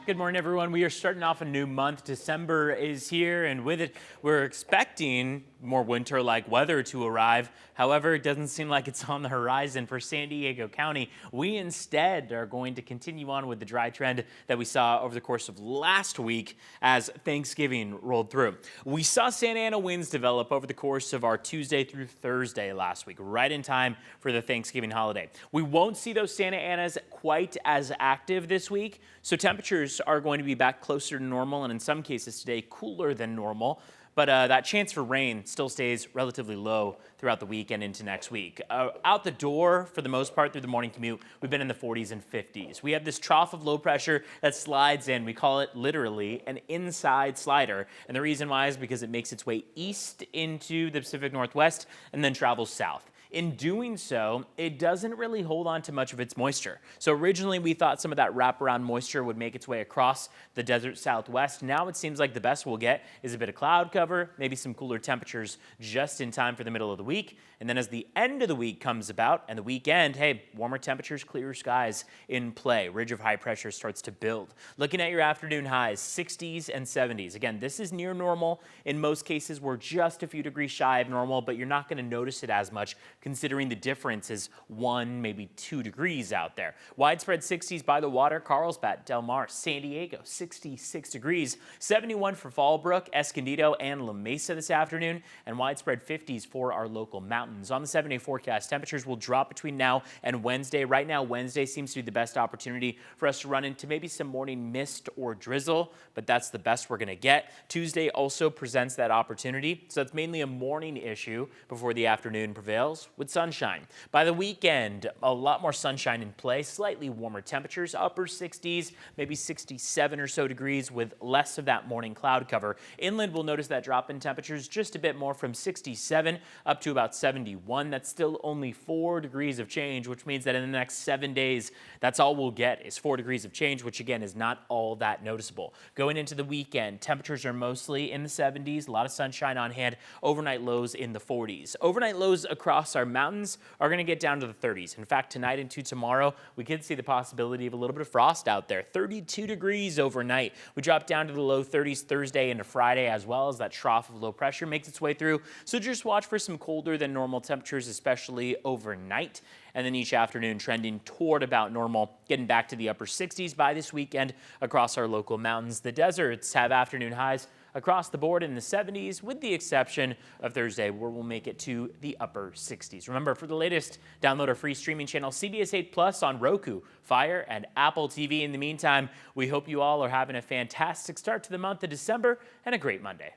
Good morning, everyone. We are starting off a new month. December is here, and with it, we're expecting more winter-like weather to arrive. However, it doesn't seem like it's on the horizon for San Diego County. We instead are going to continue on with the dry trend that we saw over the course of last week as Thanksgiving rolled through. We saw Santa Ana winds develop over the course of our Tuesday through Thursday last week, right in time for the Thanksgiving holiday. We won't see those Santa Anas quite as active this week, so temperatures are going to be back closer to normal, and in some cases today cooler than normal. But that chance for rain still stays relatively low throughout the week and into next week. Out the door, for the most part, through the morning commute, we've been in the 40s and 50s. We have this trough of low pressure that slides in. We call it literally an inside slider. And the reason why is because it makes its way east into the Pacific Northwest and then travels south. In doing so, it doesn't really hold on to much of its moisture. So originally we thought some of that wraparound moisture would make its way across the desert Southwest. Now it seems like the best we'll get is a bit of cloud cover, maybe some cooler temperatures just in time for the middle of the week. And then as the end of the week comes about and the weekend, hey, warmer temperatures, clearer skies in play. Ridge of high pressure starts to build. Looking at your afternoon highs, 60s and 70s. Again, this is near normal. In most cases, we're just a few degrees shy of normal, but you're not going to notice it as much considering the difference is 1, maybe 2 degrees out there. Widespread 60s by the water, Carlsbad, Del Mar, San Diego, 66 degrees, 71 for Fallbrook, Escondido, and La Mesa this afternoon, and widespread 50s for our local mountains. On the 7-day forecast, temperatures will drop between now and Wednesday. Right now, Wednesday seems to be the best opportunity for us to run into maybe some morning mist or drizzle, but that's the best we're going to get. Tuesday also presents that opportunity, so it's mainly a morning issue before the afternoon prevails with sunshine. By the weekend, a lot more sunshine in play, slightly warmer temperatures, upper 60s, maybe 67 or so degrees with less of that morning cloud cover. Inland, we'll notice that drop in temperatures just a bit more from 67 up to about 71. That's still only 4 degrees of change, which means that in the next 7 days, that's all we'll get is 4 degrees of change, which again is not all that noticeable. Going into the weekend, temperatures are mostly in the 70s, a lot of sunshine on hand, overnight lows in the 40s. Overnight lows across our mountains are going to get down to the 30s. In fact, tonight into tomorrow, we could see the possibility of a little bit of frost out there. 32 degrees overnight. We drop down to the low 30s Thursday into Friday, as well as that trough of low pressure makes its way through. So just watch for some colder than normal temperatures, especially overnight. And then each afternoon trending toward about normal, getting back to the upper 60s by this weekend across our local mountains. The deserts have afternoon highs across the board in the 70s, with the exception of Thursday, where we'll make it to the upper 60s. Remember, for the latest, download our free streaming channel CBS 8 Plus on Roku, Fire, and Apple TV. In the meantime, we hope you all are having a fantastic start to the month of December and a great Monday.